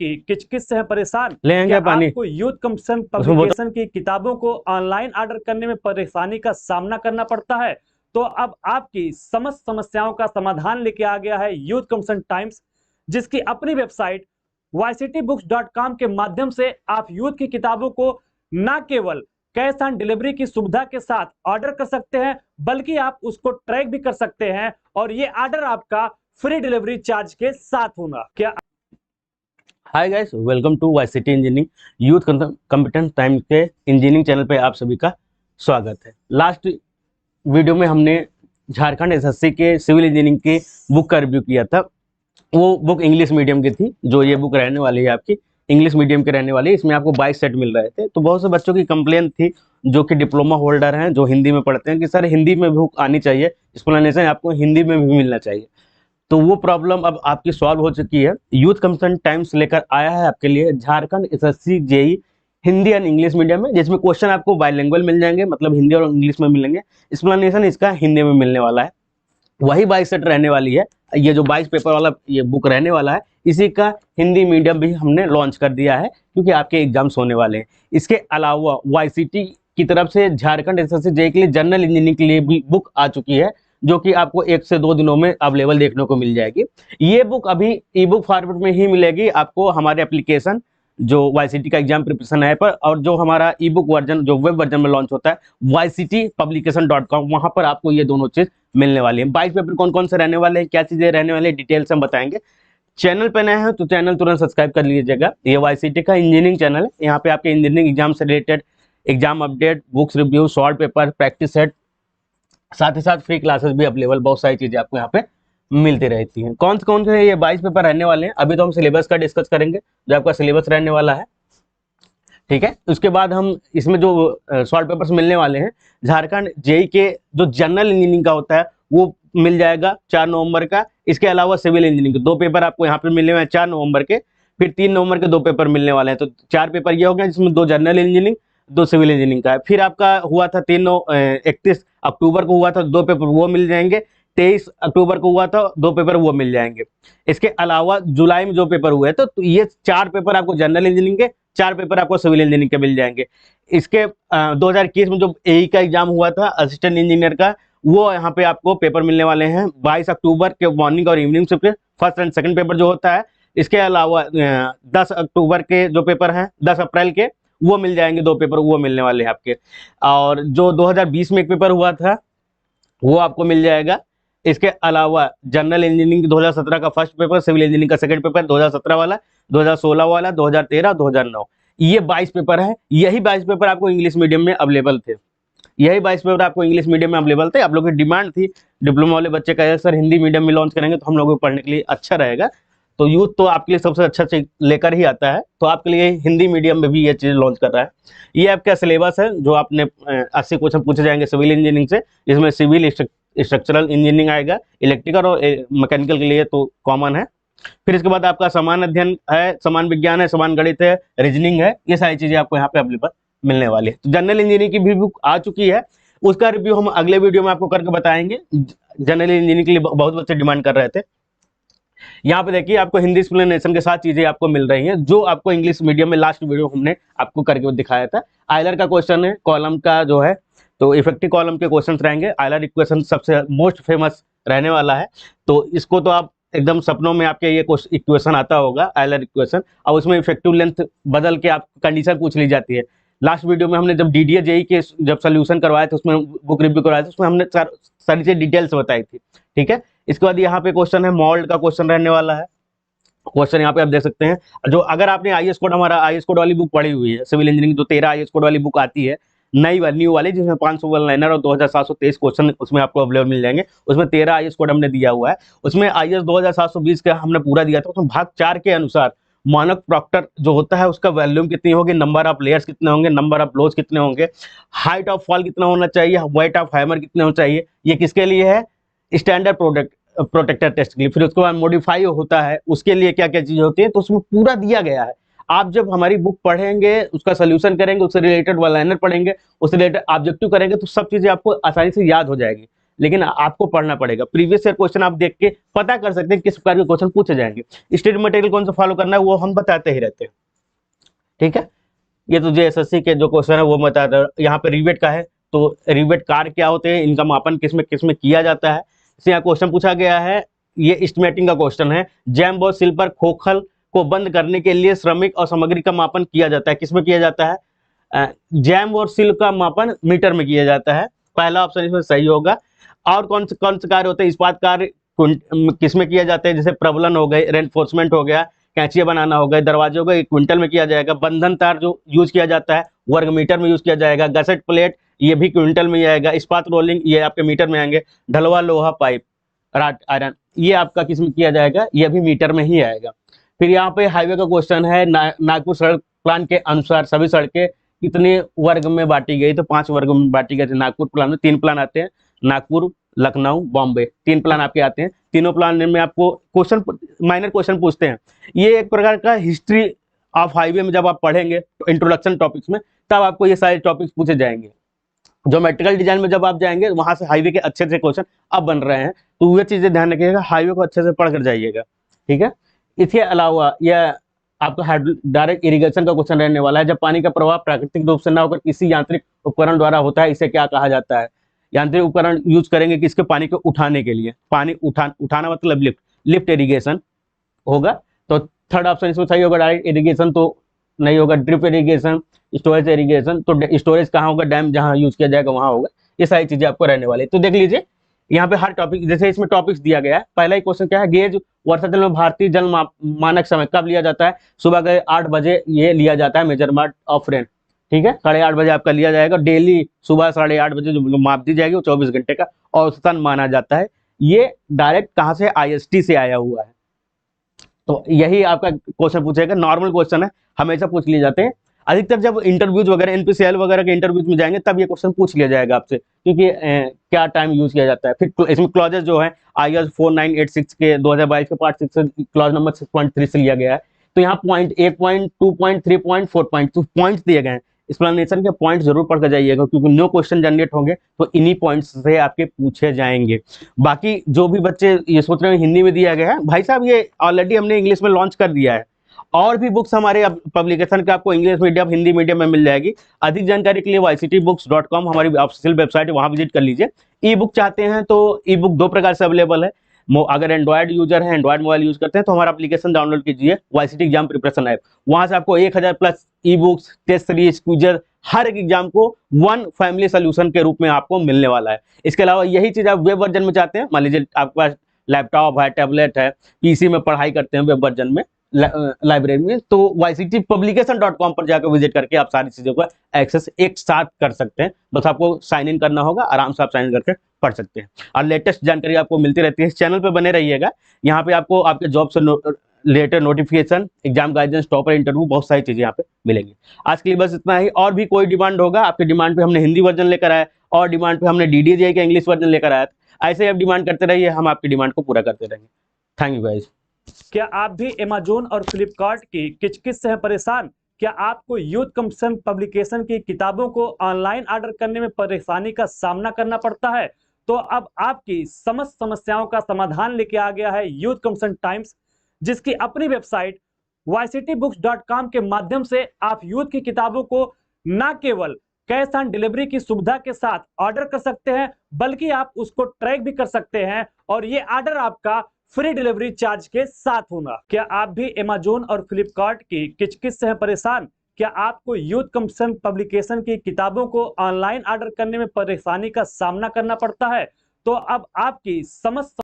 की किचकिच से है परेशान? लेंगे क्या पानी। आपको यूथ कमीशन पब्लिकेशन की किताबों को ऑनलाइन ऑर्डर करने में परेशानी का सामना करना पड़ता है? तो अब आपकी समस्त समस्याओं का समाधान लेके आ गया है यूथ कमीशन टाइम्स, जिसकी अपनी वेबसाइट yctbooks.com के माध्यम से आप यूथ की किताबों को न केवल कैश ऑन डिलीवरी की सुविधा के साथ ऑर्डर कर सकते हैं, बल्कि आप उसको ट्रैक भी कर सकते हैं और ये ऑर्डर आपका फ्री डिलीवरी चार्ज के साथ होगा। क्या hi guys, welcome to YCT engineering youth competent time के इंजीनियरिंग चैनल पे आप सभी का स्वागत है। लास्ट वीडियो में हमने झारखंड एसएससी के सिविल इंजीनियरिंग की बुक का रिव्यू किया था। वो बुक इंग्लिश मीडियम की थी। जो ये बुक रहने वाली है आपकी इंग्लिश मीडियम के रहने वाली है। इसमें आपको 22 सेट मिल रहे थे। तो बहुत से बच्चों की कंप्लेंट थी जो कि डिप्लोमा होल्डर हैं, जो हिंदी में पढ़ते हैं, कि सर हिंदी में बुक आनी चाहिए, एक्सप्लेनेशन आपको हिंदी में भी मिलना चाहिए। तो वो प्रॉब्लम अब आपकी सॉल्व हो चुकी है। यूथ कमीशन टाइम्स लेकर आया है आपके लिए Jharkhand SSC JE Hindi and English medium में, जिसमें क्वेश्चन आपको बाइलिंगुअल मिल जाएंगे, मतलब हिंदी और इंग्लिश में मिलेंगे। एक्सप्लेनेशन इसका हिंदी में मिलने वाला है। वही 22 सेट रहने वाली है। ये जो 22 पेपर वाला ये बुक रहने वाला है, इसी का हिंदी मीडियम भी हमने लॉन्च कर दिया है, क्योंकि आपके एग्जाम्स होने वाले हैं। इसके अलावा YCT की तरफ से झारखंड एसएससी जेई के लिए जनरल इंजीनियरिंग के लिए भी बुक आ चुकी है, जो कि आपको 1 से 2 दिनों में अवेलेबल देखने को मिल जाएगी। ये बुक अभी ई बुक फॉर्मेट में ही मिलेगी आपको हमारे एप्लीकेशन जो YCT का एग्जाम प्रिपरेशन ऐप पर, और जो हमारा ई बुक वर्जन जो वेब वर्जन में लॉन्च होता है yctpublication.com, वहां पर आपको ये दोनों चीज मिलने वाली है। 22 पेपर कौन कौन से रहने वाले हैं, क्या चीजें रहने वाली है, डिटेल्स हम बताएंगे। चैनल पे नए हैं तो चैनल तुरंत सब्सक्राइब कर लीजिएगा। ये YCT का इंजीनियरिंग चैनल है। यहाँ पे आपके इंजीनियरिंग एग्जाम से related exam update, books review, short paper, practice set, साथ ही साथ फ्री क्लासेस भी अवेलेबल, बहुत सारी चीजें आपको यहाँ पे मिलती रहती हैं। कौन से ये 22 पेपर रहने वाले हैं, अभी तो हम सिलेबस का डिस्कस करेंगे, जो आपका सिलेबस रहने वाला है, ठीक है। उसके बाद हम इसमें जो शॉर्ट पेपर्स मिलने वाले हैं, झारखंड जेई के जो जनरल इंजीनियरिंग का होता है वो मिल जाएगा 4 नवंबर का। इसके अलावा सिविल इंजीनियरिंग के 2 पेपर आपको यहाँ पे मिलने वाले हैं 4 नवंबर के। फिर 3 नवंबर के 2 पेपर मिलने वाले हैं। तो 4 पेपर ये हो गए, जिसमें 2 जनरल इंजीनियरिंग, 2 सिविल इंजीनियरिंग का है। फिर आपका हुआ था 31 अक्टूबर को हुआ था 2 पेपर, वो मिल जाएंगे। 23 अक्टूबर को हुआ था 2 पेपर, वो मिल जाएंगे। इसके अलावा जुलाई में जो पेपर हुए तो ये 4 पेपर आपको जनरल इंजीनियरिंग के, 4 पेपर आपको सिविल इंजीनियरिंग के मिल जाएंगे। इसके 2021 में जो AE का एग्जाम हुआ था असिस्टेंट इंजीनियर का, वो यहाँ पे आपको पेपर मिलने वाले हैं 22 अक्टूबर के मॉर्निंग और evening shift, first and second paper जो होता है। इसके अलावा 10 अक्टूबर के जो पेपर हैं, 10 अप्रैल के, वो मिल जाएंगे 2 पेपर, वो मिलने वाले हैं आपके। और जो 2020 में एक पेपर हुआ था वो आपको मिल जाएगा। इसके अलावा जनरल इंजीनियरिंग 2017 का फर्स्ट पेपर, सिविल इंजीनियरिंग का सेकंड पेपर, 2017 वाला, 2016 वाला, 2013, 2009, ये 22 पेपर है। यही 22 पेपर आपको इंग्लिश मीडियम में अवेलेबल थे। यही 22 पेपर आपको इंग्लिश मीडियम में अवेलेबल थे। आप लोगों की डिमांड थी, डिप्लोमा वाले बच्चे कहे सर हिंदी मीडियम में लॉन्च करेंगे तो हम लोगों को पढ़ने के लिए अच्छा रहेगा। तो यूथ तो आपके लिए सबसे अच्छा चीज लेकर ही आता है, तो आपके लिए हिंदी मीडियम में भी ये चीज लॉन्च कर रहा है। ये आपका सिलेबस है, जो आपने 80 क्वेश्चन पूछे जाएंगे सिविल इंजीनियरिंग से, जिसमें सिविल, स्ट्रक्चरल इंजीनियरिंग आएगा, इलेक्ट्रिकल और मैकेनिकल के लिए तो कॉमन है। फिर इसके बाद आपका समान अध्ययन है, समान विज्ञान है, समान गणित है, रीजनिंग है, ये सारी चीजें आपको यहाँ पे अवेलेबल मिलने वाली है। तो जनरल इंजीनियरिंग की भी बुक आ चुकी है, उसका रिव्यू हम अगले वीडियो में आपको करके बताएंगे। जनरल इंजीनियरिंग के लिए बहुत बच्चे डिमांड कर रहे थे। यहाँ पे देखिए आपको हिंदी एक्सप्लेनेशन के साथ चीजें आपको मिल रही हैं, जो आपको इंग्लिश मीडियम में लास्ट वीडियो हमने आपको करके दिखाया था। आइलर का क्वेश्चन है, कॉलम का जो है, तो इफेक्टिव कॉलम के क्वेश्चंस रहेंगे। आइलर इक्वेशन सबसे मोस्ट फेमस रहने वाला है, तो इसको तो आप एकदम सपनों में आपके ये इक्वेशन आता होगा, आइलर इक्वेशन, और उसमें इफेक्टिव लेंथ बदल के आप कंडीशन पूछ ली जाती है। लास्ट वीडियो में हमने जब DDA JEE के जब सोल्यूशन करवाए थे, उसमें बुक रिव्यू करवाए थे, उसमें हमने सारी चीज डिटेल्स बताई थी, ठीक है। इसके बाद यहाँ पे क्वेश्चन है, मोल्ड का क्वेश्चन रहने वाला है। क्वेश्चन यहाँ पे आप देख सकते हैं, जो अगर आपने IS कोड, हमारा IS कोड वाली बुक पढ़ी हुई है, सिविल इंजीनियरिंग जो 13 IS कोड वाली बुक आती है, न्यू वाली, जिसमें 500 वन लाइनर और 2723 क्वेश्चन उसमें आपको अवेलेबल मिल जाएंगे। उसमें 13 IS कोड हमने दिया हुआ है। उसमें IS 2720 का हमने पूरा दिया था। उसमें भाग 4 के अनुसार मानक प्रॉक्टर जो होता है उसका वॉल्यूम कितनी होगी, नंबर ऑफ लेयर्स कितने होंगे, नंबर ऑफ ब्लोज कितने होंगे, हाइट ऑफ फॉल कितना होना चाहिए, वेट ऑफ हैमर कितने होना चाहिए, ये किसके लिए है, स्टैंडर्ड प्रोटेक्टर टेस्ट के लिए। फिर उसके बाद मॉडिफाई होता है, उसके लिए क्या क्या चीजें होती है, तो उसमें पूरा दिया गया है। आप जब हमारी बुक पढ़ेंगे, उसका सोल्यूशन करेंगे, उससे रिलेटेड वन लाइनर पढ़ेंगे, उससे रिलेटेड ऑब्जेक्टिव करेंगे, तो सब चीजें आपको आसानी से याद हो जाएगी। लेकिन आपको पढ़ना पड़ेगा। प्रीवियस ईयर क्वेश्चन आप देख के पता कर सकते हैं किस प्रकार के क्वेश्चन पूछे जाएंगे। स्टडी मटेरियल कौन सा फॉलो करना है वो हम बताते ही रहते हैं, ठीक है। ये तो JSSC के जो क्वेश्चन है वो बता रहे। यहाँ पे रिवेट का है, तो रिवेट कार क्या होते हैं, इनका मापन किसमें किसमें किया जाता है। इससे यहाँ क्वेश्चन पूछा गया है, ये एस्टिमेटिंग का क्वेश्चन है। जैम और सिल पर खोखल को बंद करने के लिए श्रमिक और सामग्री का मापन किया जाता है, किसमें किया जाता है, जैम और सिल का मापन मीटर में किया जाता है। पहला ऑप्शन इसमें सही होगा। और कौन से कार्य होते हैं, इस्पात कार्य किसमें किया जाता है, जैसे प्रबलन हो गए, रेनफोर्समेंट हो गया, कैंचिया बनाना हो गए, दरवाजे हो गए, क्विंटल में किया जाएगा। बंधन तार जो यूज किया जाता है वर्ग मीटर में यूज किया जाएगा। गसेट प्लेट ये भी क्विंटल में आएगा। इस्पात रोलिंग ये आपके मीटर में आएंगे। ढलवा लोहा पाइप राट आयरन ये आपका किस में किया जाएगा, ये भी मीटर में ही आएगा। फिर यहाँ पे हाईवे का क्वेश्चन है। नागपुर सड़क प्लान के अनुसार सभी सड़कें कितने वर्ग में बांटी गई, तो 5 वर्ग में बांटी गई थी। नागपुर प्लान में 3 प्लान आते हैं, नागपुर, लखनऊ, बॉम्बे, 3 प्लान आपके आते हैं। तीनों प्लान में आपको क्वेश्चन माइनर क्वेश्चन पूछते हैं। ये एक प्रकार का हिस्ट्री ऑफ हाईवे में जब आप पढ़ेंगे तो इंट्रोडक्शन टॉपिक्स में, तब आपको ये सारे टॉपिक्स पूछे जाएंगे। ज्योमेट्रिकल डिजाइन में जब आप जाएंगे वहां से हाईवे के अच्छे से क्वेश्चन अब बन रहे हैं, तो ये चीजें ध्यान रखिएगा, हाईवे को अच्छे से पढ़ कर जाइएगा, ठीक है। इसके अलावा यह आपका डायरेक्ट इरिगेशन का क्वेश्चन रहने वाला है। जब पानी का प्रवाह प्राकृतिक रूप से न होकर किसी यांत्रिक उपकरण द्वारा होता है, इसे क्या कहा जाता है। यांत्रिक उपकरण यूज करेंगे किसके, पानी को उठाने के लिए। पानी उठाना मतलब लिफ्ट इरिगेशन होगा। तो थर्ड ऑप्शन इसमें सही होगा। डायरेक्ट इरिगेशन तो नहीं होगा। ड्रिप इरिगेशन, स्टोरेज इरिगेशन, तो स्टोरेज कहाँ होगा, डैम जहाँ यूज किया जाएगा वहाँ होगा। ये सारी चीजें आपको रहने वाली है। तो देख लीजिए यहाँ पे हर टॉपिक, जैसे इसमें टॉपिक्स दिया गया है। पहला ही क्वेश्चन क्या है, गेज वर्षा जल में भारतीय जल मानक समय कब लिया जाता है। सुबह के 8 बजे ये लिया जाता है, मेजरमेंट ऑफ रेन, ठीक है। 8:30 बजे आपका लिया जाएगा। डेली सुबह 8:30 बजे जो माप दी जाएगी वो 24 घंटे का औसतन माना जाता है। ये डायरेक्ट कहाँ से, IST से आया हुआ है। तो यही आपका क्वेश्चन पूछेगा। नॉर्मल क्वेश्चन है, हमेशा पूछ लिए जाते हैं। अधिकतर जब इंटरव्यूज वगैरह NPCL वगैरह के इंटरव्यूज में जाएंगे तब ये क्वेश्चन पूछ लिया जाएगा आपसे, क्योंकि क्या टाइम यूज किया जाता है। फिर इसमें क्लॉजेस जो है IS 4986 के 2022 के पार्ट 6 से क्लॉज नंबर 6.3 से लिया गया है। तो यहाँ point 1 point 2 point 3 point 4 point points दिए गए हैं। एक्सप्लेनेशन के पॉइंट जरूर पढ़ कर जाइएगा, क्योंकि न्यू क्वेश्चन जनरेट होंगे तो इन्हीं पॉइंट्स से आपके पूछे जाएंगे। बाकी जो भी बच्चे ये सोच रहे हैं हिंदी में दिया गया है, भाई साहब ये ऑलरेडी हमने इंग्लिश में लॉन्च कर दिया है। और भी बुक्स हमारे पब्लिकेशन के आपको इंग्लिश मीडियम, हिंदी मीडियम में मिल जाएगी। अधिक जानकारी के लिए yctbooks.com हमारी ऑफिशियल वेबसाइट है, वहां विजिट कर लीजिए। ई बुक चाहते हैं तो ई बुक 2 प्रकार से अवेलेबल है। अगर एंड्रॉयड यूजर है, एंड्रॉयड मोबाइल यूज करते हैं तो हमारा एप्लीकेशन डाउनलोड कीजिए, YCT एग्जाम प्रिपरेशन ऐप। वहां से आपको 1000+ e books, test series, quiz, हर एक एग्जाम को 1 फैमिली सोल्यूशन के रूप में आपको मिलने वाला है। इसके अलावा यही चीज आप वेब वर्जन में चाहते हैं, मान लीजिए आपके पास लैपटॉप है, टैबलेट है, PC में पढ़ाई करते हैं वेब वर्जन में, लाइब्रेरी में, तो yctpublication.com पर जाकर विजिट करके आप सारी चीजों का एक्सेस एक साथ कर सकते हैं। बस आपको साइन इन करना होगा, आराम से आप साइन इन करके पढ़ सकते हैं। और लेटेस्ट जानकारी आपको मिलती रहती है। इस चैनल पे बने रहिएगा, यहाँ पे आपको आपके जॉब से related notification, exam guidance, topper interview, बहुत सारी चीजें यहाँ पे मिलेंगी। आज के लिए बस इतना ही। और भी कोई डिमांड होगा, आपके डिमांड पे हमने हिंदी वर्जन लेकर आया, और डिमांड पे हमने DDJ का इंग्लिश वर्जन लेकर आया। ऐसे आप डिमांड करते रहिए, हम आपकी डिमांड को पूरा करते रहेंगे। Thank you guys. क्या आप भी अमेजोन और फ्लिपकार्ट की किचकिच से हैं परेशान? क्या आपको यूथ कमीशन पब्लिकेशन की किताबों को ऑनलाइन ऑर्डर करने में परेशानी का सामना करना पड़ता है? तो अब आपकी समस्त समस्याओं का समाधान लेके आ गया है यूथ कमीशन टाइम्स, जिसकी अपनी वेबसाइट yctbooks.com के माध्यम से आप यूथ की किताबों को न केवल कैश ऑन डिलीवरी की सुविधा के साथ ऑर्डर कर सकते हैं, बल्कि आप उसको ट्रैक भी कर सकते हैं, और ये ऑर्डर आपका फ्री डिलीवरी चार्ज के साथ होगा। क्या आप भी अमेजोन और फ्लिपकार्ट की किचकिच से हैं परेशान? क्या आपको यूथ कमीशन पब्लिकेशन की किताबों को ऑनलाइन ऑर्डर करने में परेशानी का सामना करना पड़ता है? तो अब आपकी समस्त